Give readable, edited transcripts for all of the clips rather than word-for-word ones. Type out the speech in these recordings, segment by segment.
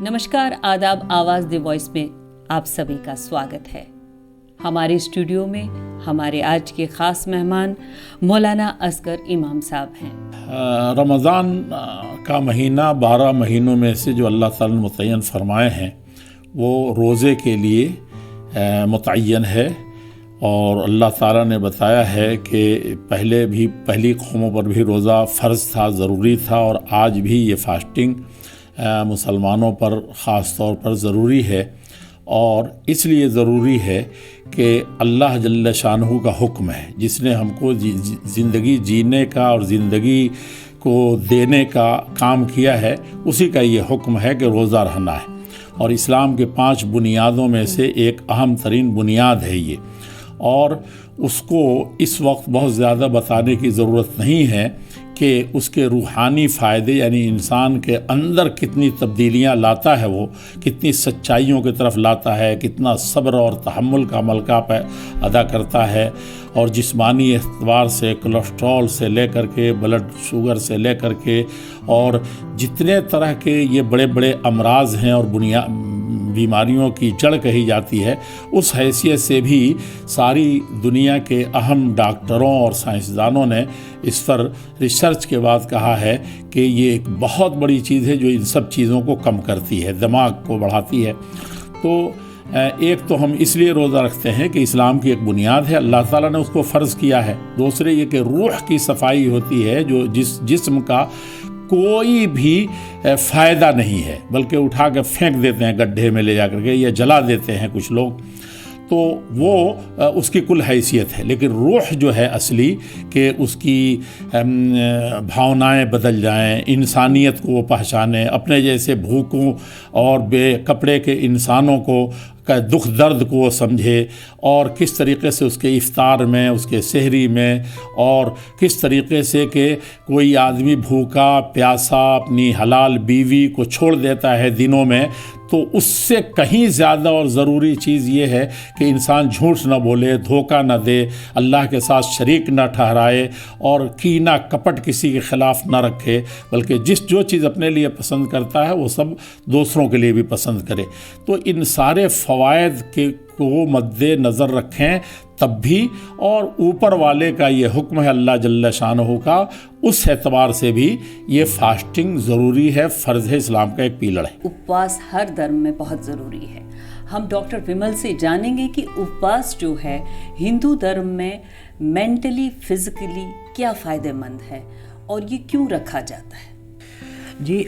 नमस्कार, आदाब। आवाज़ द वॉइस में आप सभी का स्वागत है। हमारे स्टूडियो में हमारे आज के ख़ास मेहमान मौलाना असगर इमाम साहब हैं। रमज़ान का महीना 12 महीनों में से जो अल्लाह ताला ने मुतय्यन फरमाए हैं वो रोज़े के लिए मुतय्यन है। और अल्लाह ताला ने बताया है कि पहली कौमों पर भी रोज़ा फ़र्ज़ था, ज़रूरी था, और आज भी ये फास्टिंग मुसलमानों पर ख़ास तौर पर ज़रूरी है। और इसलिए ज़रूरी है कि अल्लाह जल्ल शानहू का हुक्म है, जिसने हमको ज़िंदगी जीने का और ज़िंदगी को देने का काम किया है, उसी का ये हुक्म है कि रोज़ा रहना है। और इस्लाम के 5 बुनियादों में से एक अहम तरीन बुनियाद है ये, और उसको इस वक्त बहुत ज़्यादा बताने की ज़रूरत नहीं है कि उसके रूहानी फ़ायदे, यानी इंसान के अंदर कितनी तब्दीलियाँ लाता है, वो कितनी सच्चाइयों की तरफ लाता है, कितना सब्र और तहम्मुल का अमल का अदा करता है। और जिस्मानी एतबार से, कोलेस्ट्रॉल से लेकर के, ब्लड शुगर से लेकर के, और जितने तरह के ये बड़े बड़े अमराज हैं और बीमारियों की जड़ कही जाती है, उस हैसियत से भी सारी दुनिया के अहम डॉक्टरों और साइंसदानों ने इस पर रिसर्च के बाद कहा है कि ये एक बहुत बड़ी चीज़ है जो इन सब चीज़ों को कम करती है, दिमाग को बढ़ाती है। तो एक तो हम इसलिए रोज़ा रखते हैं कि इस्लाम की एक बुनियाद है, अल्लाह ताला ने उसको फ़र्ज़ किया है। दूसरे ये कि रूह की सफाई होती है, जो जिस्म का कोई भी फ़ायदा नहीं है, बल्कि उठा के फेंक देते हैं गड्ढे में ले जा कर के, या जला देते हैं कुछ लोग, तो वो उसकी कुल हैसियत है। लेकिन रूह जो है असली, कि उसकी भावनाएं बदल जाएं, इंसानियत को वो पहचाने, अपने जैसे भूखों और बेकपड़े के इंसानों को का दुख दर्द को वो समझे, और किस तरीक़े से उसके इफ्तार में, उसके सहरी में, और किस तरीक़े से कि कोई आदमी भूखा प्यासा अपनी हलाल बीवी को छोड़ देता है दिनों में, तो उससे कहीं ज़्यादा और ज़रूरी चीज़ ये है कि इंसान झूठ न बोले, धोखा न दे, अल्लाह के साथ शरीक न ठहराए, और कीना कपट किसी के ख़िलाफ़ न रखे, बल्कि जो चीज़ अपने लिए पसंद करता है वो सब दूसरों के लिए भी पसंद करे। तो इन सारे फ़वाइद को मद्दे नज़र रखें तब भी, और ऊपर वाले का ये हुक्म है अल्लाह जल्ल शानहू का, उस एतबार से भी ये फास्टिंग ज़रूरी है, फ़र्ज़ है, इस्लाम का एक पिलर है। उपवास हर धर्म में बहुत ज़रूरी है। हम डॉक्टर विमल से जानेंगे कि उपवास जो है हिंदू धर्म में मेंटली फिज़िकली क्या फ़ायदेमंद है और ये क्यों रखा जाता है। जी,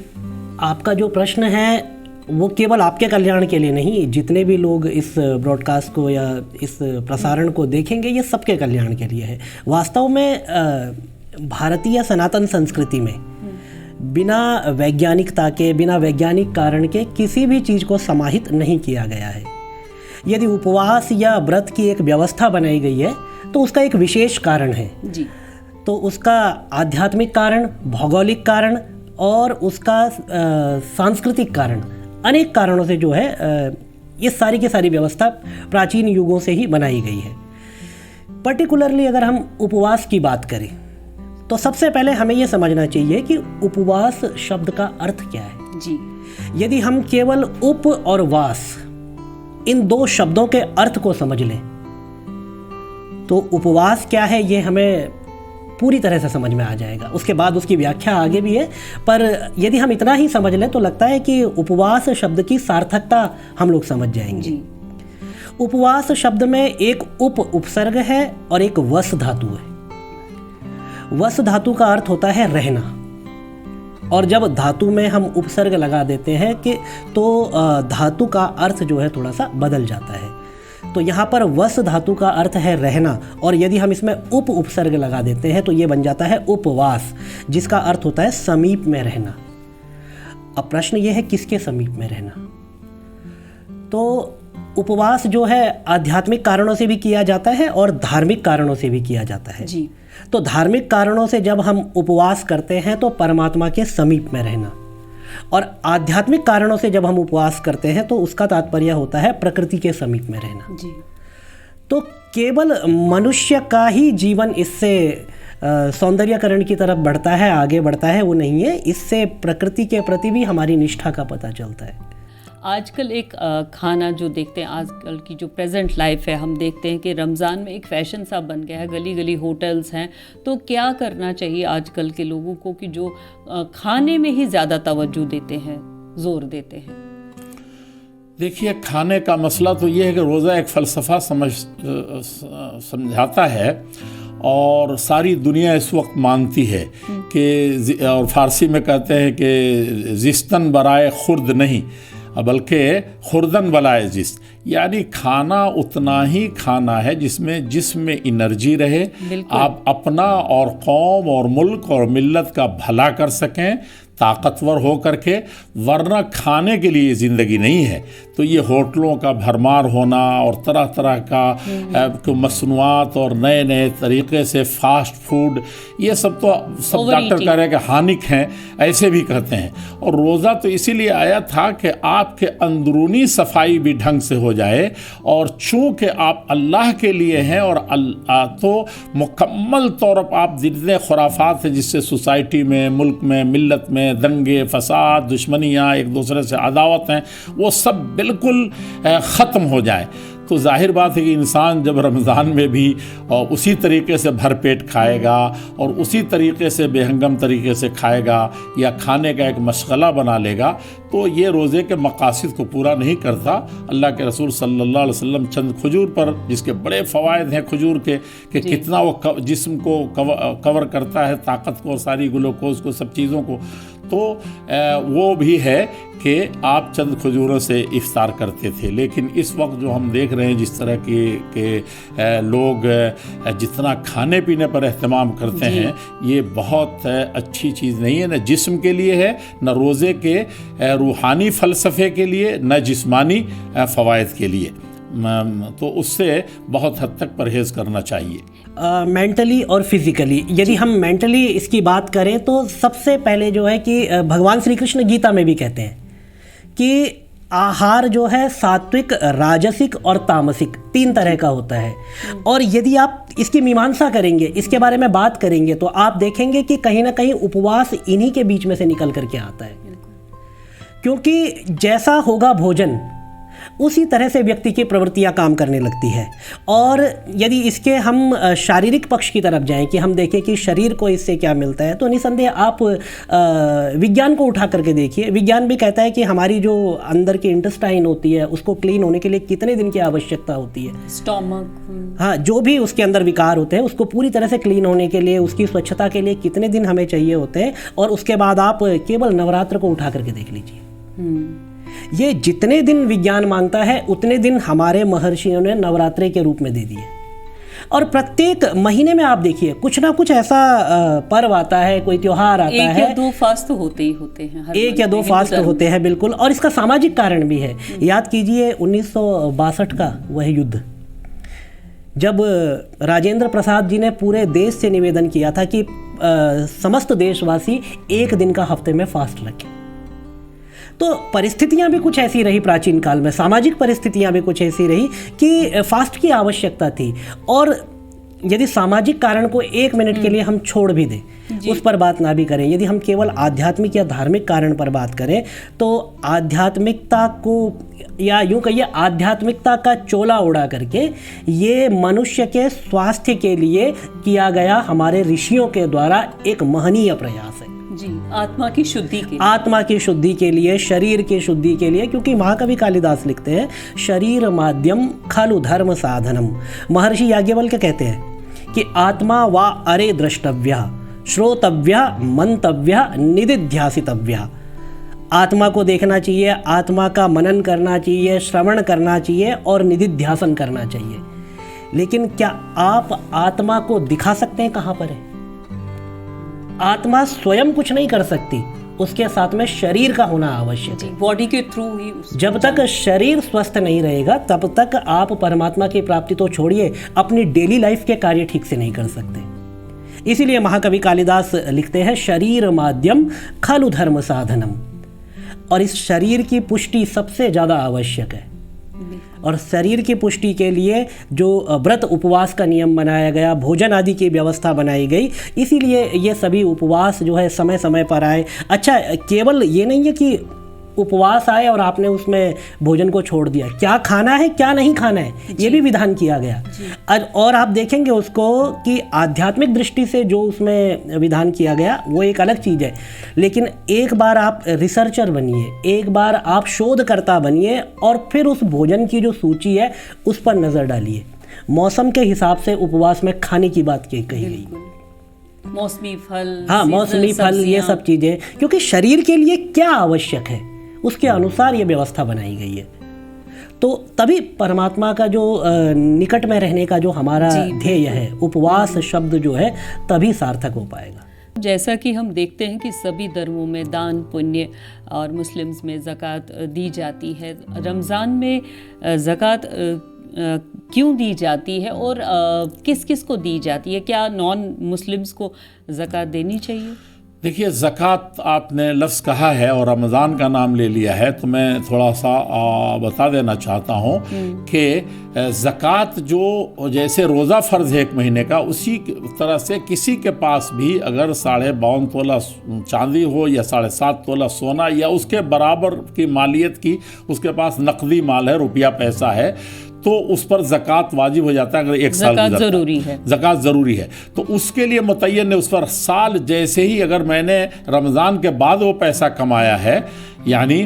आपका जो प्रश्न है वो केवल आपके कल्याण के लिए नहीं, जितने भी लोग इस ब्रॉडकास्ट को या इस प्रसारण को देखेंगे, ये सबके कल्याण के लिए है। वास्तव में भारतीय सनातन संस्कृति में बिना वैज्ञानिकता के, बिना वैज्ञानिक कारण के किसी भी चीज़ को समाहित नहीं किया गया है। यदि उपवास या व्रत की एक व्यवस्था बनाई गई है तो उसका एक विशेष कारण है जी। तो उसका आध्यात्मिक कारण, भौगोलिक कारण और उसका सांस्कृतिक कारण, अनेक कारणों से जो है ये सारी की सारी व्यवस्था प्राचीन युगों से ही बनाई गई है। पर्टिकुलरली अगर हम उपवास की बात करें तो सबसे पहले हमें ये समझना चाहिए कि उपवास शब्द का अर्थ क्या है जी। यदि हम केवल उप और वास, इन 2 शब्दों के अर्थ को समझ लें तो उपवास क्या है ये हमें पूरी तरह से समझ में आ जाएगा। उसके बाद उसकी व्याख्या आगे भी है, पर यदि हम इतना ही समझ लें तो लगता है कि उपवास शब्द की सार्थकता हम लोग समझ जाएंगे जी। उपवास शब्द में एक उपसर्ग है और एक वस धातु है। वस धातु का अर्थ होता है रहना, और जब धातु में हम उपसर्ग लगा देते हैं कि तो धातु का अर्थ जो है थोड़ा सा बदल जाता है। तो यहाँ पर वस धातु का अर्थ है रहना, और यदि हम इसमें उपसर्ग लगा देते हैं तो ये बन जाता है उपवास, जिसका अर्थ होता है समीप में रहना। अब प्रश्न ये है किसके समीप में रहना। तो उपवास जो है आध्यात्मिक कारणों से भी किया जाता है और धार्मिक कारणों से भी किया जाता है जी। तो धार्मिक कारणों से जब हम उपवास करते हैं तो परमात्मा के समीप में रहना, और आध्यात्मिक कारणों से जब हम उपवास करते हैं तो उसका तात्पर्य होता है प्रकृति के समीप में रहना जी। तो केवल मनुष्य का ही जीवन इससे सौंदर्यकरण की तरफ बढ़ता है, आगे बढ़ता है, वो नहीं है। इससे प्रकृति के प्रति भी हमारी निष्ठा का पता चलता है। आजकल एक खाना जो देखते हैं, आजकल की जो प्रेजेंट लाइफ है, हम देखते हैं कि रमज़ान में एक फ़ैशन सा बन गया है, गली गली होटल्स हैं। तो क्या करना चाहिए आजकल के लोगों को कि जो खाने में ही ज़्यादा तवज्जो देते हैं, जोर देते हैं? देखिए, खाने का मसला तो ये है कि रोज़ा एक फ़लसफ़ा समझाता है और सारी दुनिया इस वक्त मानती है कि, और फ़ारसी में कहते हैं कि जिस्तन बराए खुर्द नहीं बल्कि खुर्दन बलाए जिस्त, यानी खाना उतना ही खाना है जिसमें जिस्म में एनर्जी रहे, आप अपना और कौम और मुल्क और मिल्लत का भला कर सकें ताकतवर हो करके, वरना खाने के लिए ज़िंदगी नहीं है। तो ये होटलों का भरमार होना और तरह तरह का मसनूआत और नए नए तरीक़े से फास्ट फूड, ये सब तो सब डॉक्टर कह रहे हैं कि हानिक हैं, ऐसे भी कहते हैं। और रोज़ा तो इसीलिए आया था कि आपके अंदरूनी सफाई भी ढंग से हो जाए, और चूँकि आप अल्लाह के लिए हैं और तो मुकम्मल तौर पर आप जितने खुराफात हैं जिससे सोसाइटी में, मुल्क में, मिल्लत में दंगे फसाद, दुश्मनियाँ, एक दूसरे से अदावत हैं, वो सब बिल्कुल ख़त्म हो जाए। तो जाहिर बात है कि इंसान जब रमज़ान में भी और उसी तरीके से भरपेट खाएगा और उसी तरीके से बेहंगम तरीके से खाएगा या खाने का एक मशगला बना लेगा, तो ये रोज़े के मकासद को पूरा नहीं करता। अल्लाह के रसूल सल्लल्लाहु अलैहि वसल्लम चंद खजूर पर, जिसके बड़े फ़वाइद हैं खजूर के, कि कितना वो जिस्म को कवर करता है, ताकत को, सारी ग्लूकोज को, सब चीज़ों को, तो वो भी है कि आप चंद खजूरों से इफ्तार करते थे। लेकिन इस वक्त जो हम देख रहे हैं, जिस तरह के लोग जितना खाने पीने पर एहतमाम करते हैं, ये बहुत अच्छी चीज़ नहीं है, न जिस्म के लिए है, न रोज़े के रूहानी फ़लसफ़े के लिए, न जिस्मानी फ़वाइद के लिए। तो उससे बहुत हद तक परहेज़ करना चाहिए। मेंटली और फिज़िकली, यदि हम मेंटली इसकी बात करें तो सबसे पहले जो है कि भगवान श्री कृष्ण गीता में भी कहते हैं कि आहार जो है सात्विक, राजसिक और तामसिक 3 तरह का होता है। और यदि आप इसकी मीमांसा करेंगे, इसके बारे में बात करेंगे, तो आप देखेंगे कि कहीं ना कहीं उपवास इन्हीं के बीच में से निकल करके आता है, क्योंकि जैसा होगा भोजन उसी तरह से व्यक्ति की प्रवृत्तियां काम करने लगती है। और यदि इसके हम शारीरिक पक्ष की तरफ जाएं कि हम देखें कि शरीर को इससे क्या मिलता है, तो निसंदेह आप विज्ञान को उठा करके देखिए। विज्ञान भी कहता है कि हमारी जो अंदर की इंटेस्टाइन होती है उसको क्लीन होने के लिए कितने दिन की आवश्यकता होती है। स्टोमक, हाँ, जो भी उसके अंदर विकार होते हैं उसको पूरी तरह से क्लीन होने के लिए, उसकी स्वच्छता के लिए कितने दिन हमें चाहिए होते हैं। और उसके बाद आप केवल नवरात्र को उठा करके देख लीजिए, ये जितने दिन विज्ञान मांगता है उतने दिन हमारे महर्षियों ने नवरात्रे के रूप में दे दिए। और प्रत्येक महीने में आप देखिए कुछ ना कुछ ऐसा पर्व आता है, कोई त्योहार आता है। 1 या 2 फास्ट तो होते ही होते हैं, 1 या 2 फास्ट होते हैं, बिल्कुल। और इसका सामाजिक कारण भी है। याद कीजिए 1962 का वह युद्ध, जब राजेंद्र प्रसाद जी ने पूरे देश से निवेदन किया था कि समस्त देशवासी 1 दिन का हफ्ते में फास्ट रखें। तो परिस्थितियां भी कुछ ऐसी रही प्राचीन काल में, सामाजिक परिस्थितियां भी कुछ ऐसी रही कि फास्ट की आवश्यकता थी। और यदि सामाजिक कारण को 1 मिनट के लिए हम छोड़ भी दें, उस पर बात ना भी करें, यदि हम केवल आध्यात्मिक या धार्मिक कारण पर बात करें, तो आध्यात्मिकता को, या यूं कहिए आध्यात्मिकता का चोला उड़ा करके, ये मनुष्य के स्वास्थ्य के लिए किया गया हमारे ऋषियों के द्वारा एक महनीय प्रयास है जी, आत्मा की शुद्धि के, आत्मा की शुद्धि के लिए, शरीर की शुद्धि के लिए। क्योंकि महाकवि कालिदास लिखते हैं, शरीर माध्यम खलु धर्म साधनम। महर्षि याज्ञवल्क्य कहते हैं कि आत्मा वा अरे द्रष्टव्य, श्रोतव्य, मंतव्य, निदिध्यासितव्य। आत्मा को देखना चाहिए, आत्मा का मनन करना चाहिए, श्रवण करना चाहिए और निदिध्यासन करना चाहिए। लेकिन क्या आप आत्मा को दिखा सकते हैं? कहाँ पर है? आत्मा स्वयं कुछ नहीं कर सकती, उसके साथ में शरीर का होना आवश्यक है। बॉडी के थ्रू ही जब तक शरीर स्वस्थ नहीं रहेगा तब तक आप परमात्मा की प्राप्ति तो छोड़िए, अपनी डेली लाइफ के कार्य ठीक से नहीं कर सकते। इसीलिए महाकवि कालिदास लिखते हैं, शरीर माध्यम खलु धर्म साधनम। और इस शरीर की पुष्टि सबसे ज़्यादा आवश्यक है। और शरीर की पुष्टि के लिए जो व्रत उपवास का नियम बनाया गया, भोजन आदि की व्यवस्था बनाई गई, इसीलिए ये सभी उपवास जो है समय समय पर आए। अच्छा, केवल ये नहीं है कि उपवास आए और आपने उसमें भोजन को छोड़ दिया, क्या खाना है क्या नहीं खाना है ये भी विधान किया गया। और आप देखेंगे उसको कि आध्यात्मिक दृष्टि से जो उसमें विधान किया गया वो एक अलग चीज़ है, लेकिन एक बार आप रिसर्चर बनिए, एक बार आप शोधकर्ता बनिए और फिर उस भोजन की जो सूची है उस पर नज़र डालिए। मौसम के हिसाब से उपवास में खाने की बात कही गई, मौसमी फल, हाँ मौसमी फल, ये सब चीज़ें, क्योंकि शरीर के लिए क्या आवश्यक है उसके अनुसार ये व्यवस्था बनाई गई है। तो तभी परमात्मा का जो निकट में रहने का जो हमारा ध्येय है, उपवास शब्द जो है, तभी सार्थक हो पाएगा। जैसा कि हम देखते हैं कि सभी धर्मों में दान पुण्य और मुस्लिम्स में ज़कात दी जाती है, रमज़ान में ज़कात क्यों दी जाती है और किस किस को दी जाती है? क्या नॉन मुस्लिम्स को ज़कात देनी चाहिए? देखिए, ज़कात आपने लफ्ज़ कहा है और रमज़ान का नाम ले लिया है, तो मैं थोड़ा सा बता देना चाहता हूँ कि ज़कात जो जैसे रोज़ा फ़र्ज़ है 1 महीने का, उसी तरह से किसी के पास भी अगर 52.5 तोला चांदी हो या 7.5 तोला सोना या उसके बराबर की मालियत की उसके पास नकदी माल है, रुपया पैसा है, तो उस पर ज़कात वाजिब हो जाता है। अगर 1 साल ज़कात ज़रूरी है, ज़कात ज़रूरी है, तो उसके लिए मुतय्यन ने उस पर साल जैसे ही, अगर मैंने रमज़ान के बाद वो पैसा कमाया है यानी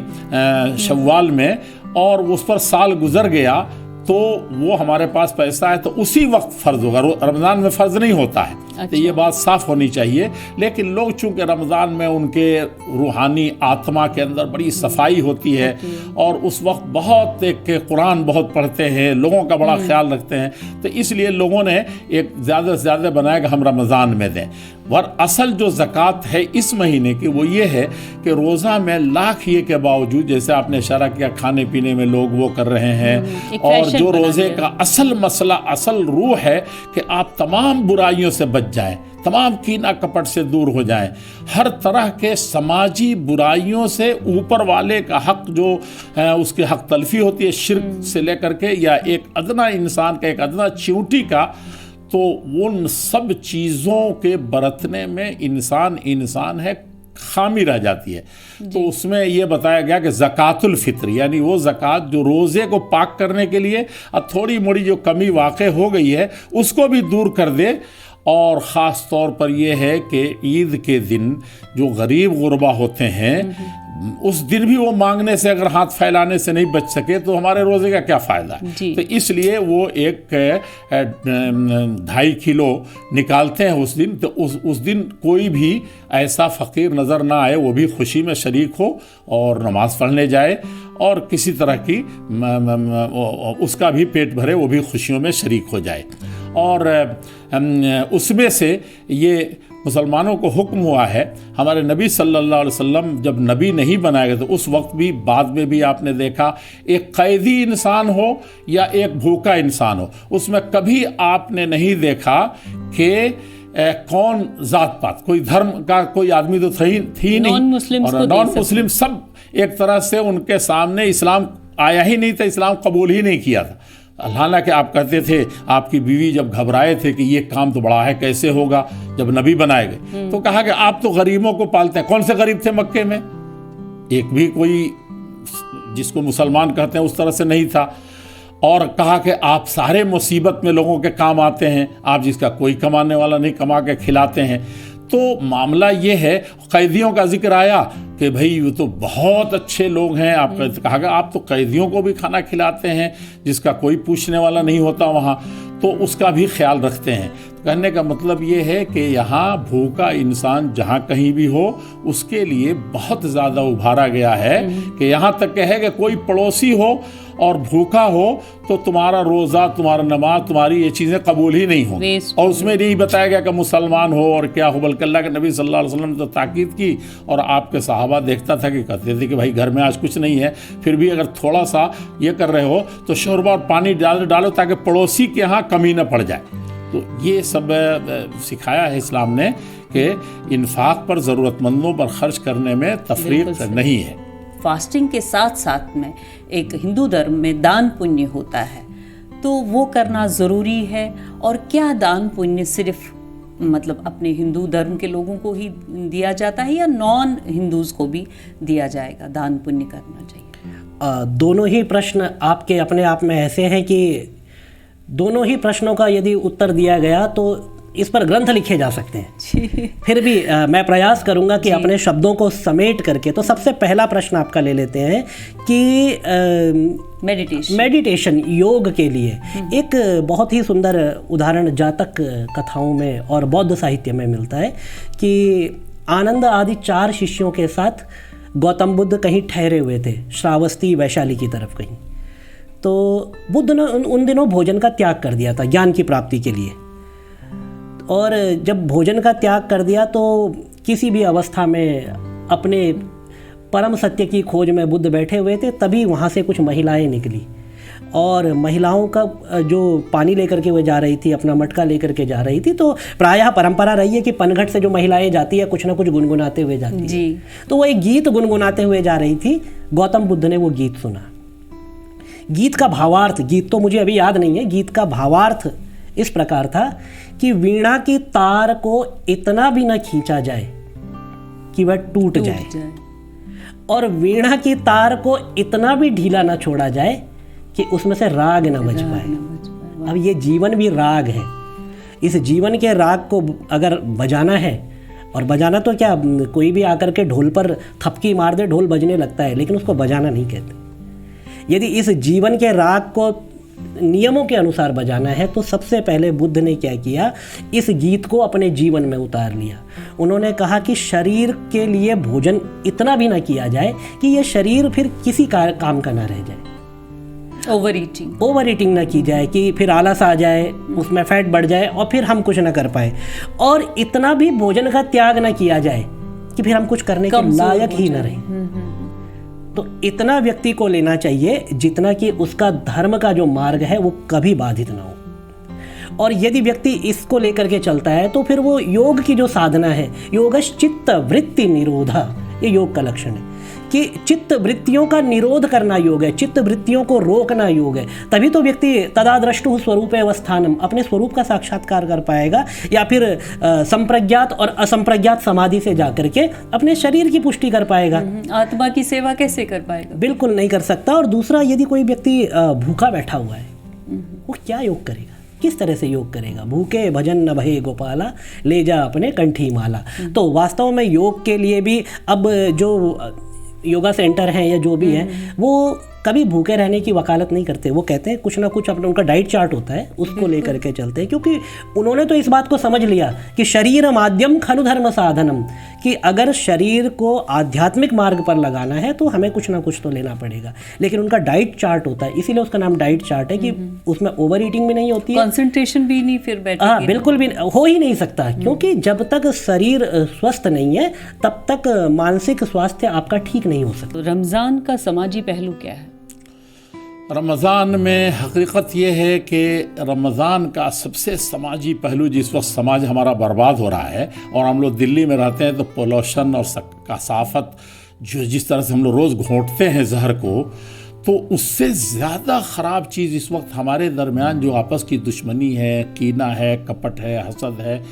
शव्वाल में, और उस पर साल गुजर गया तो वो हमारे पास पैसा है तो उसी वक्त फ़र्ज़ होगा, रमज़ान में फ़र्ज़ नहीं होता है। अच्छा। तो ये बात साफ़ होनी चाहिए। लेकिन लोग चूँकि रमज़ान में उनके रूहानी आत्मा के अंदर बड़ी सफाई होती है और उस वक्त बहुत एक कुरान बहुत पढ़ते हैं, लोगों का बड़ा ख्याल रखते हैं, तो इसलिए लोगों ने एक ज़्यादा से ज़्यादा बनाया कि हम रमज़ान में दें। वर असल जो ज़कात है इस महीने की वो ये है कि रोज़ा में लाख ये के बावजूद, जैसे आपने इशारा किया, खाने पीने में लोग वो कर रहे हैं, और जो रोज़े का असल मसला, असल रूह है कि आप तमाम बुराइयों से बच जाएं, तमाम कीना कपट से दूर हो जाएं, हर तरह के समाजी बुराइयों से ऊपर वाले का हक जो उसकी हक तलफी होती है, शिर्क से लेकर के या एक अदना इंसान का, एक अदना चींटी का, तो उन सब चीज़ों के बरतने में इंसान है, खामी रह जाती है। तो उसमें यह बताया गया कि ज़कातुल फित्र यानी वो ज़कात जो रोज़े को पाक करने के लिए अब थोड़ी मोड़ी जो कमी वाक़े हो गई है उसको भी दूर कर दे। और ख़ास तौर पर यह है कि ईद के दिन जो गरीब गुरबा होते हैं उस दिन भी वो मांगने से, अगर हाथ फैलाने से नहीं बच सके तो हमारे रोज़े का क्या फ़ायदा है। तो इसलिए वो एक 2.5 किलो निकालते हैं उस दिन। तो उस दिन कोई भी ऐसा फ़कीर नज़र ना आए, वो भी खुशी में शरीक हो और नमाज़ पढ़ने जाए, और किसी तरह की उसका भी पेट भरे, वो भी खुशियों में शरीक हो जाए। और उसमें से ये मुसलमानों को हुक्म हुआ है, हमारे नबी सल्लल्लाहु अलैहि वसल्लम जब नबी नहीं बनाए गए तो उस वक्त भी, बाद में भी आपने देखा, एक कैदी इंसान हो या एक भूखा इंसान हो, उसमें कभी आपने नहीं देखा कि कौन जात पात, कोई धर्म का कोई आदमी तो थी नहीं, और नॉन मुस्लिम सब एक तरह से उनके सामने इस्लाम आया ही नहीं था, इस्लाम कबूल ही नहीं किया था। हालांकि आप कहते थे, आपकी बीवी जब घबराए थे कि ये काम तो बड़ा है, कैसे होगा, जब नबी बनाए गए तो कहा कि आप तो गरीबों को पालते हैं। कौन से गरीब थे मक्के में? एक भी कोई जिसको मुसलमान कहते हैं उस तरह से नहीं था। और कहा कि आप सारे मुसीबत में लोगों के काम आते हैं, आप जिसका कोई कमाने वाला नहीं, कमा के खिलाते हैं। तो मामला ये है, कैदियों का जिक्र आया कि भाई वो तो बहुत अच्छे लोग हैं, आप कहा कि आप तो कैदियों को भी खाना खिलाते हैं जिसका कोई पूछने वाला नहीं होता वहाँ, तो उसका भी ख्याल रखते हैं। कहने का मतलब ये है कि यहाँ भूखा इंसान जहाँ कहीं भी हो उसके लिए बहुत ज़्यादा उभारा गया है कि यहाँ तक है कि कोई पड़ोसी हो और भूखा हो तो तुम्हारा रोज़ा, तुम्हारा नमाज, तुम्हारी ये चीज़ें कबूल ही नहीं होंगी। और उसमें नहीं बताया गया कि मुसलमान हो और क्या हो, बल्कि अल्लाह के नबी सल्लल्लाहु अलैहि वसल्लम ने तो ताकीद की। और आपके सहाबा देखता था कि कहते थे कि भाई घर में आज कुछ नहीं है, फिर भी अगर थोड़ा सा ये कर रहे हो तो शोरबा और पानी डालो ताकि पड़ोसी के यहाँ कमी न पड़ जाए। तो ये सब सिखाया है इस्लाम ने कि इन्फाक पर, ज़रूरतमंदों पर खर्च करने में तफरीक नहीं है। फास्टिंग के साथ साथ में एक हिंदू धर्म में दान पुण्य होता है, तो वो करना ज़रूरी है। और क्या दान पुण्य सिर्फ मतलब अपने हिंदू धर्म के लोगों को ही दिया जाता है या नॉन हिंदूज को भी दिया जाएगा, दान पुण्य करना चाहिए? दोनों ही प्रश्न आपके अपने आप में ऐसे हैं कि दोनों ही प्रश्नों का यदि उत्तर दिया गया तो इस पर ग्रंथ लिखे जा सकते हैं। फिर भी मैं प्रयास करूंगा कि अपने शब्दों को समेट करके, तो सबसे पहला प्रश्न आपका ले लेते हैं कि मेडिटेशन योग के लिए एक बहुत ही सुंदर उदाहरण जातक कथाओं में और बौद्ध साहित्य में मिलता है कि आनंद आदि 4 शिष्यों के साथ गौतम बुद्ध कहीं ठहरे हुए थे, श्रावस्ती वैशाली की तरफ कहीं। तो बुद्ध ने उन दिनों भोजन का त्याग कर दिया था ज्ञान की प्राप्ति के लिए, और जब भोजन का त्याग कर दिया तो किसी भी अवस्था में अपने परम सत्य की खोज में बुद्ध बैठे हुए थे। तभी वहाँ से कुछ महिलाएं निकली और महिलाओं का जो पानी लेकर के वो जा रही थी, अपना मटका लेकर के जा रही थी। तो प्रायः परंपरा रही है कि पनघट से जो महिलाएं जाती है कुछ ना कुछ गुनगुनाते हुए जाती है। तो वो एक गीत गुनगुनाते हुए जा रही थी। गौतम बुद्ध ने वो गीत सुना। गीत का भावार्थ, गीत तो मुझे अभी याद नहीं है, गीत का भावार्थ इस प्रकार था कि वीणा की तार को इतना भी न खींचा जाए कि वह टूट जाए, और वीणा की तार को इतना भी ढीला न छोड़ा जाए कि उसमें से राग न बज पाए। अब ये जीवन भी राग है। इस जीवन के राग को अगर बजाना है, और बजाना तो क्या, कोई भी आकर के ढोल पर थपकी मार दे ढोल बजने लगता है, लेकिन उसको बजाना नहीं कहते। यदि इस जीवन के राग को नियमों के अनुसार बजाना है तो सबसे पहले बुद्ध ने क्या किया, इस गीत को अपने जीवन में उतार लिया। उन्होंने कहा कि शरीर के लिए भोजन इतना भी ना किया जाए कि ये शरीर फिर किसी काम का ना रह जाए। ओवर ईटिंग ना की जाए कि फिर आलस आ जाए, उसमें फैट बढ़ जाए और फिर हम कुछ ना कर पाए। और इतना भी भोजन का त्याग ना किया जाए कि फिर हम कुछ करने के लायक ही ना रहे। तो इतना व्यक्ति को लेना चाहिए जितना कि उसका धर्म का जो मार्ग है वो कभी बाधित ना हो। और यदि व्यक्ति इसको लेकर के चलता है तो फिर वो योग की जो साधना है, योगश्चित्त वृत्ति निरोधा, ये योग का लक्षण है कि चित्त वृत्तियों का निरोध करना योग है, चित्त वृत्तियों को रोकना योग है। तभी तो व्यक्ति तदाद्रष्टु स्वरूप अवस्थानम, अपने स्वरूप का साक्षात्कार कर पाएगा, या फिर संप्रज्ञात और असंप्रज्ञात समाधि से जाकर के अपने शरीर की पुष्टि कर पाएगा। आत्मा की सेवा कैसे कर पाएगा? बिल्कुल नहीं कर सकता। और दूसरा, यदि कोई व्यक्ति भूखा बैठा हुआ है, वो क्या योग करेगा, किस तरह से योग करेगा? भूखे भजन न भये गोपाला, ले जा अपने कंठी माला। तो वास्तव में योग के लिए भी अब जो योगा सेंटर हैं या जो भी हैं, वो कभी भूखे रहने की वकालत नहीं करते। वो कहते हैं कुछ ना कुछ अपना, उनका डाइट चार्ट होता है, उसको लेकर के चलते हैं, क्योंकि उन्होंने तो इस बात को समझ लिया कि शरीर माध्यम खलु धर्म साधनम, कि अगर शरीर को आध्यात्मिक मार्ग पर लगाना है तो हमें कुछ ना कुछ तो लेना पड़ेगा। लेकिन उनका डाइट चार्ट होता है, इसीलिए उसका नाम डाइट चार्ट है कि उसमें ओवर ईटिंग भी नहीं होती है, कंसंट्रेशन भी नहीं फिर बैठेगी। हाँ, बिल्कुल भी हो ही नहीं सकता, क्योंकि जब तक शरीर स्वस्थ नहीं है तब तक मानसिक स्वास्थ्य आपका ठीक नहीं हो सकता। तो रमज़ान का समाजी पहलू क्या है? रमज़ान में हकीकत ये है कि रमज़ान का सबसे समाजी पहलू, जिस वक्त समाज हमारा बर्बाद हो रहा है और हम लोग दिल्ली में रहते हैं तो पोल्यूशन और कसाफत, जो जिस तरह से हम लोग रोज़ घोंटते हैं जहर को, तो उससे ज़्यादा ख़राब चीज़ इस वक्त हमारे दरमियान जो आपस की दुश्मनी है, कीना है, कपट है, हसद है,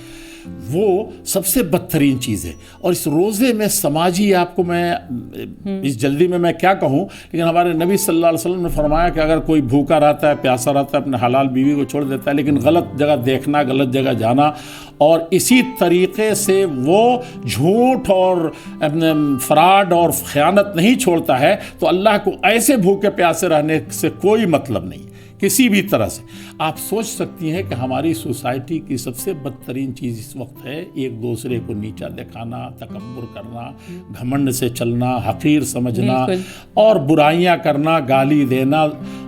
वो सबसे बदतरीन चीज़ है। और इस रोज़े में समाजी, आपको मैं इस जल्दी में मैं क्या कहूँ, लेकिन हमारे नबी सल्लल्लाहु अलैहि वसल्लम ने फरमाया कि अगर कोई भूखा रहता है, प्यासा रहता है, अपने हलाल बीवी को छोड़ देता है, लेकिन गलत जगह देखना, गलत जगह जाना, और इसी तरीक़े से वो झूठ और फ्रॉड और ख़यानत नहीं छोड़ता है, तो अल्लाह को ऐसे भूखे प्यासे रहने से कोई मतलब नहीं किसी भी तरह से। आप सोच सकती हैं कि हमारी सोसाइटी की सबसे बदतरीन चीज़ इस वक्त है एक दूसरे को नीचा दिखाना, तकब्बुर करना, घमंड से चलना, हकीर समझना और बुराइयां करना, गाली देना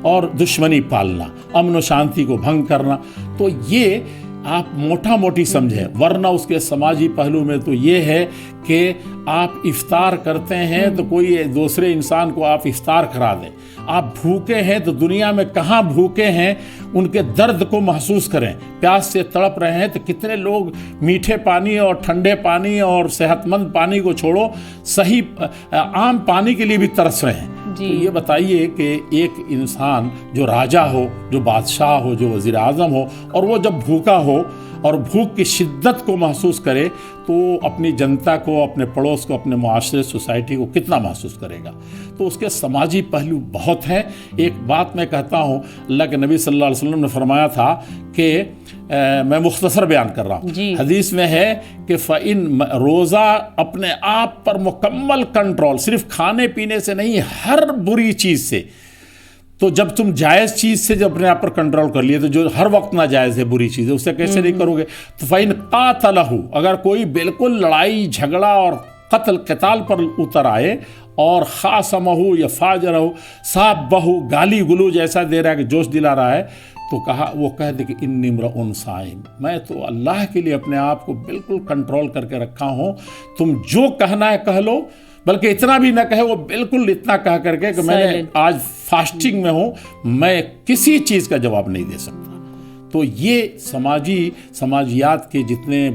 और दुश्मनी पालना, अमन व शांति को भंग करना। तो ये आप मोटा मोटी समझें, वरना उसके समाजी पहलू में तो ये है कि आप इफ्तार करते हैं तो कोई दूसरे इंसान को आप इफ्तार करा दें। आप भूखे हैं तो दुनिया में कहाँ भूखे हैं उनके दर्द को महसूस करें। प्यास से तड़प रहे हैं तो कितने लोग मीठे पानी और ठंडे पानी और सेहतमंद पानी को छोड़ो, सही आम पानी के लिए भी तरस रहे हैं। तो ये बताइए कि एक इंसान जो राजा हो, जो बादशाह हो, जो वज़ीर आज़म हो, और वो जब भूखा हो और भूख की शिद्दत को महसूस करे तो अपनी जनता को, अपने पड़ोस को, अपने मुआशरे, सोसाइटी को कितना महसूस करेगा। तो उसके समाजी पहलू बहुत हैं। एक बात मैं कहता हूँ, अल्लाह के नबी सल्लल्लाहु अलैहि वसल्लम ने फरमाया था कि मैं मुख्तसर बयान कर रहा हूँ, हदीस में है कि फ़इन रोज़ा अपने आप पर मुकम्मल कंट्रोल, सिर्फ खाने पीने से नहीं, हर बुरी चीज़ से। तो जब तुम जायज़ चीज़ से जब अपने आप पर कंट्रोल कर लिए, तो जो हर वक्त ना जायज़ है, बुरी चीज़ है, उससे कैसे नहीं करोगे। तो फ़इन क़ातलहु, अगर कोई बिल्कुल लड़ाई झगड़ा और क़त्ल पर उतर आए और ख़ासमहु या फ़ाजरहु, साबहु, गाली गलौज ऐसा दे रहा है कि जोश दिला रहा है, तो कहा, वो कह दे कि इन्नी इम्रुउन साइम, मैं तो अल्लाह के लिए अपने आप को बिल्कुल कंट्रोल करके रखा हूँ, तुम जो कहना है कह लो, बल्कि इतना भी ना कहे, वो बिल्कुल इतना कह करके कि मैंने आज फास्टिंग में हूँ, मैं किसी चीज़ का जवाब नहीं दे सकता। तो ये समाजियात के जितने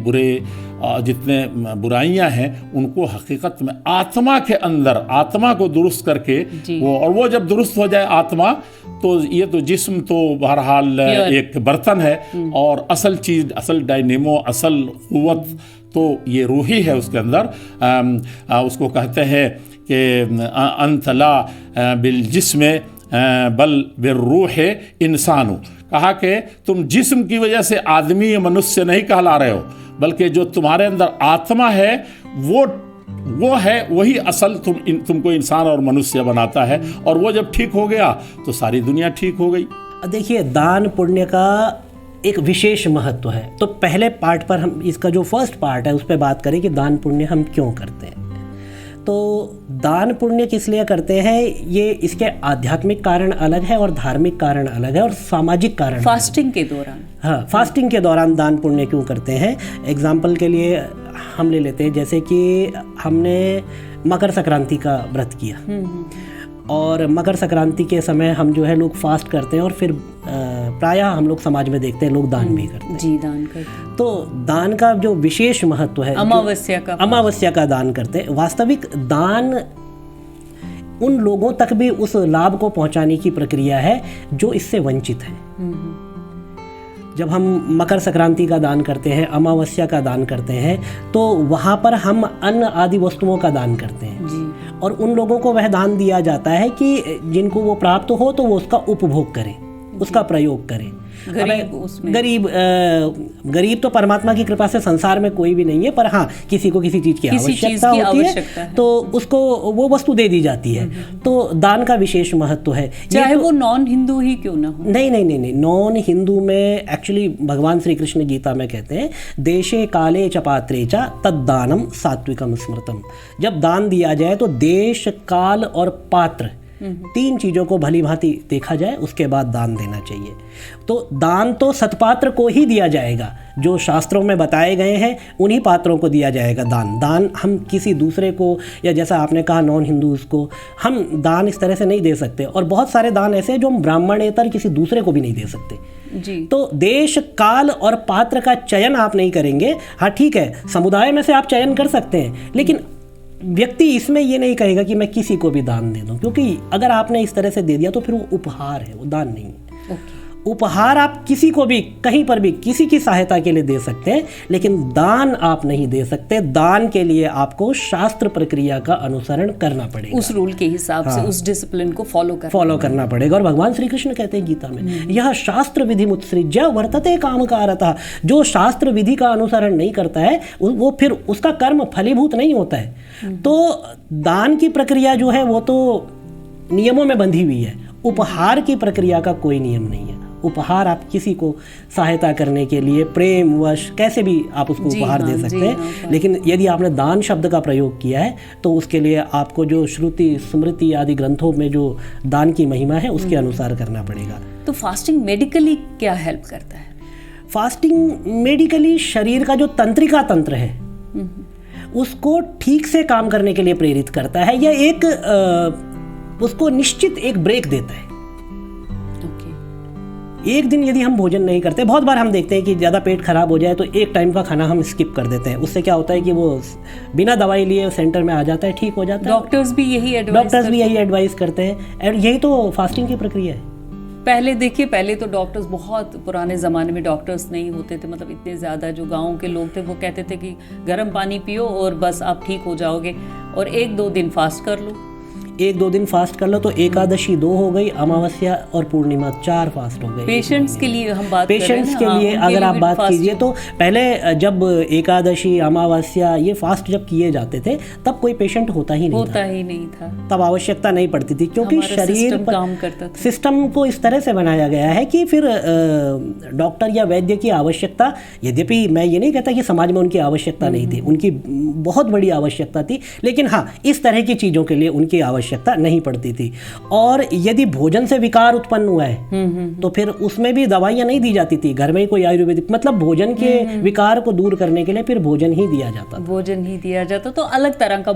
बुराइयां हैं, उनको हकीकत में आत्मा के अंदर, आत्मा को दुरुस्त करके वो जब दुरुस्त हो जाए आत्मा, तो ये तो जिस्म तो बहरहाल एक बर्तन है, और असल चीज़, असल डायनेमो, असल क़ुव्वत तो ये रूही है उसके अंदर। उसको कहते हैं कि अंतला बिल जिस्म बल बिर्रूह इंसानु, कहा कि तुम जिस्म की वजह से आदमी या मनुष्य नहीं कहला रहे हो, बल्कि जो तुम्हारे अंदर आत्मा है वो है, वही असल तुमको इंसान और मनुष्य बनाता है। और वो जब ठीक हो गया तो सारी दुनिया ठीक हो गई। देखिए, दान पुण्य का एक विशेष महत्व है। तो पहले पार्ट पर हम, इसका जो फर्स्ट पार्ट है उस पर बात करें कि दान पुण्य हम क्यों करते हैं। तो दान पुण्य किस लिए करते हैं, ये इसके आध्यात्मिक कारण अलग है और धार्मिक कारण अलग है और सामाजिक कारण। फास्टिंग के दौरान, हाँ, फास्टिंग के दौरान दान पुण्य क्यों करते हैं। एग्जाम्पल के लिए हम ले लेते हैं, जैसे कि हमने मकर संक्रांति का व्रत किया, और मकर संक्रांति के समय हम जो है लोग फास्ट करते हैं, और फिर प्रायः हम लोग समाज में देखते हैं लोग दान भी करते हैं। जी, दान करते हैं। तो दान का जो विशेष महत्व है, अमावस्या का दान करते हैं। वास्तविक दान उन लोगों तक भी उस लाभ को पहुंचाने की प्रक्रिया है जो इससे वंचित है। जब हम मकर संक्रांति का दान करते हैं, अमावस्या का दान करते हैं, तो वहाँ पर हम अन्न आदि वस्तुओं का दान करते हैं जी। और उन लोगों को वह दान दिया जाता है कि जिनको वो प्राप्त हो तो वो उसका उपभोग करें, उसका प्रयोग करें। गरीब तो परमात्मा की कृपा से संसार में कोई भी नहीं है, पर हाँ, किसी को किसी चीज़ की आवश्यकता होती है तो उसको वो वस्तु दे दी जाती है। तो दान का विशेष महत्व है, चाहे वो नॉन हिंदू ही क्यों ना हो। नहीं, नॉन हिंदू में एक्चुअली भगवान श्री कृष्ण गीता में कहते हैं, देशे काले च पात्रे च तद्दानम सात्विकम स्मृतम। जब दान दिया जाए तो देश, काल और पात्र, तीन चीज़ों को भली भांति देखा जाए, उसके बाद दान देना चाहिए। तो दान तो सत्पात्र को ही दिया जाएगा, जो शास्त्रों में बताए गए हैं उन्हीं पात्रों को दिया जाएगा दान हम किसी दूसरे को, या जैसा आपने कहा नॉन हिंदूज़ को, हम दान इस तरह से नहीं दे सकते। और बहुत सारे दान ऐसे हैं जो हम ब्राह्मणेतर किसी दूसरे को भी नहीं दे सकते जी। तो देश, काल और पात्र का चयन आप नहीं करेंगे। हाँ ठीक है, समुदाय में से आप चयन कर सकते हैं, लेकिन व्यक्ति इसमें ये नहीं कहेगा कि मैं किसी को भी दान दे दूं, क्योंकि अगर आपने इस तरह से दे दिया तो फिर वो उपहार है, वो दान नहीं है। उपहार आप किसी को भी, कहीं पर भी, किसी की सहायता के लिए दे सकते हैं, लेकिन दान आप नहीं दे सकते। दान के लिए आपको शास्त्र प्रक्रिया का अनुसरण करना पड़ेगा, उस रूल के हिसाब से, उस डिसिप्लिन को फॉलो करना पड़ेगा। और भगवान श्री कृष्ण कहते हैं गीता में, यह शास्त्र विधि मुत्सृज्य वर्तते कामकारतः। जो शास्त्र विधि का अनुसरण नहीं करता है वो फिर उसका कर्म फलीभूत नहीं होता है। तो दान की प्रक्रिया जो है वो तो नियमों में बंधी हुई है, उपहार की प्रक्रिया का कोई नियम नहीं है। उपहार आप किसी को सहायता करने के लिए प्रेमवश कैसे भी आप उसको उपहार दे सकते हैं, लेकिन यदि आपने दान शब्द का प्रयोग किया है तो उसके लिए आपको जो श्रुति स्मृति आदि ग्रंथों में जो दान की महिमा है उसके अनुसार करना पड़ेगा। तो फास्टिंग मेडिकली क्या हेल्प करता है? फास्टिंग मेडिकली शरीर का जो तंत्रिका तंत्र है उसको ठीक से काम करने के लिए प्रेरित करता है, या एक उसको निश्चित एक ब्रेक देता है। एक दिन यदि हम भोजन नहीं करते, बहुत बार हम देखते हैं कि ज़्यादा पेट खराब हो जाए तो एक टाइम का खाना हम स्किप कर देते हैं। उससे क्या होता है कि वो बिना दवाई लिए सेंटर में आ जाता है, ठीक हो जाता है। डॉक्टर्स भी यही एडवाइस करते हैं, और यही तो फास्टिंग की प्रक्रिया है। पहले देखिए, पहले तो डॉक्टर्स, बहुत पुराने ज़माने में डॉक्टर्स नहीं होते थे, मतलब इतने ज़्यादा जो गाँव के लोग थे वो कहते थे कि गर्म पानी पियो और बस आप ठीक हो जाओगे, और 1-2 दिन फास्ट कर लो। 1-2 दिन फास्ट कर लो तो एकादशी 2 हो गई, अमावस्या और पूर्णिमा 4 फास्ट हो गए। पेशेंट्स के लिए हम बात पेशेंट्स के लिए अगर आप बात कीजिए तो पहले जब एकादशी, अमावस्या ये फास्ट जब किए जाते थे तब कोई पेशेंट होता ही नहीं था। तब आवश्यकता नहीं पड़ती थी, क्योंकि शरीर काम करता था। सिस्टम को इस तरह से बनाया गया है कि फिर डॉक्टर या वैद्य की आवश्यकता, यद्यपि मैं ये नहीं कहता कि समाज में उनकी आवश्यकता नहीं थी, उनकी बहुत बड़ी आवश्यकता थी, लेकिन हाँ, इस तरह की चीज़ों के लिए उनकी आवश्यकता नहीं पड़ती थी। और यदि भोजन से विकार उत्पन्न हुआ है तो फिर उसमें भी दवाइयां नहीं दी जाती थी, घर में ही कोई आयुर्वेदिक, मतलब भोजन के विकार को दूर करने के लिए फिर भोजन ही दिया जाता, तो अलग तरह का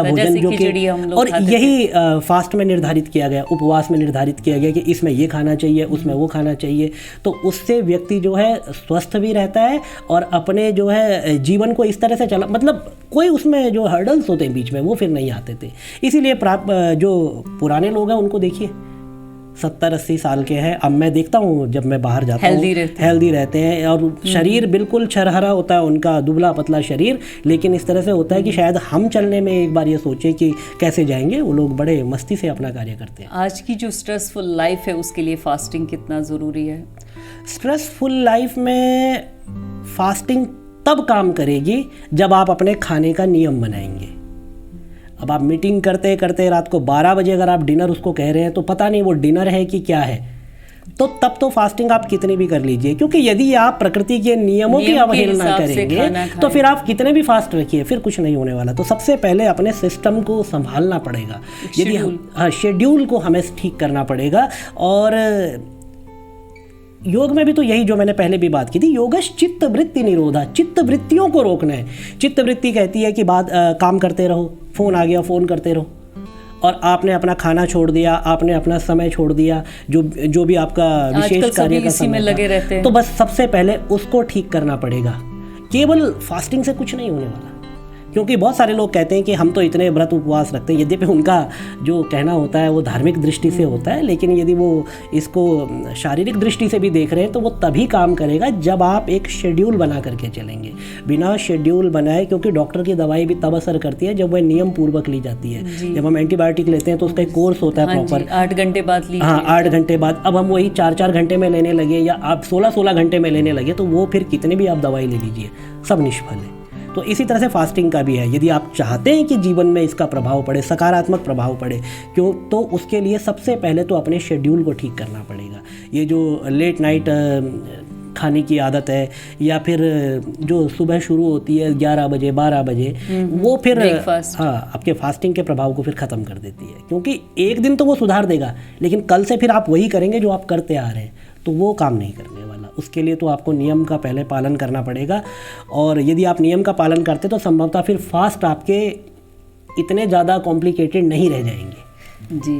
भोजन, जो कि, और यही फास्ट में निर्धारित किया गया, उपवास में निर्धारित किया गया कि इसमें ये खाना चाहिए, उसमें वो खाना चाहिए, तो उससे व्यक्ति जो है स्वस्थ भी रहता है और अपने जो है जीवन को इस तरह से चला, मतलब कोई उसमें जो हर्डल्स होते हैं बीच में वो फिर नहीं आते थे। इसीलिए जो पुराने लोग हैं उनको देखिए 70-80 साल के हैं, अब मैं देखता हूँ जब मैं बाहर जाता हूँ हेल्दी रहते हैं और शरीर बिल्कुल छरहरा होता है उनका, दुबला पतला शरीर, लेकिन इस तरह से होता है कि शायद हम चलने में एक बार ये सोचे कि कैसे जाएंगे, वो लोग बड़े मस्ती से अपना कार्य करते हैं। आज की जो स्ट्रेसफुल लाइफ है उसके लिए फास्टिंग कितना ज़रूरी है? स्ट्रेसफुल लाइफ में फास्टिंग तब काम करेगी जब आप अपने खाने का नियम बनाएंगे। अब आप मीटिंग करते करते रात को 12 बजे अगर आप डिनर उसको कह रहे हैं तो पता नहीं वो डिनर है कि क्या है, तो तब तो फास्टिंग आप कितनी भी कर लीजिए, क्योंकि यदि आप प्रकृति के नियमों की अवहेलना करेंगे तो फिर आप कितने भी फास्ट रखिए फिर कुछ नहीं होने वाला। तो सबसे पहले अपने सिस्टम को संभालना पड़ेगा, यदि शेड्यूल को हमें ठीक करना पड़ेगा। और योग में भी तो यही जो मैंने पहले भी बात की थी, योगश चित्त वृत्ति निरोधा, चित्त वृत्तियों को रोकना है। चित्त वृत्ति कहती है कि काम करते रहो, फ़ोन आ गया फ़ोन करते रहो, और आपने अपना खाना छोड़ दिया, आपने अपना समय छोड़ दिया, जो भी आपका विशेष कार्य का समय लगे रहते हैं। तो बस सबसे पहले उसको ठीक करना पड़ेगा। केवल फास्टिंग से कुछ नहीं होने वाला, क्योंकि बहुत सारे लोग कहते हैं कि हम तो इतने व्रत उपवास रखते हैं, यद्यपि उनका जो कहना होता है वो धार्मिक दृष्टि से होता है, लेकिन यदि वो इसको शारीरिक दृष्टि से भी देख रहे हैं तो वो तभी काम करेगा जब आप एक शेड्यूल बना करके चलेंगे। बिना शेड्यूल बनाए, क्योंकि डॉक्टर की दवाई भी तब असर करती है जब वह नियम पूर्वक ली जाती है। जब हम एंटीबायोटिक लेते हैं तो उसका एक कोर्स होता है प्रॉपर, 8 घंटे बाद लीजिए। हाँ, 8 घंटे बाद। अब हम वही 4-4 घंटे में लेने लगे या आप 16-16 घंटे में लेने लगे तो वो फिर कितनी भी आप दवाई ले लीजिए सब निष्फल है। तो इसी तरह से फास्टिंग का भी है, यदि आप चाहते हैं कि जीवन में इसका प्रभाव पड़े, सकारात्मक प्रभाव पड़े, क्यों, तो उसके लिए सबसे पहले तो अपने शेड्यूल को ठीक करना पड़ेगा। ये जो लेट नाइट खाने की आदत है या फिर जो सुबह शुरू होती है 11 बजे 12 बजे, वो फिर हाँ आपके फास्टिंग के प्रभाव को फिर ख़त्म कर देती है, क्योंकि एक दिन तो वो सुधार देगा लेकिन कल से फिर आप वही करेंगे जो आप करते आ रहे हैं, तो वो काम नहीं करने वाला। उसके लिए तो आपको नियम का पहले पालन करना पड़ेगा, और यदि आप नियम का पालन करते तो संभवतः फिर फास्ट आपके इतने ज़्यादा कॉम्प्लिकेटेड नहीं रह जाएंगे। जी।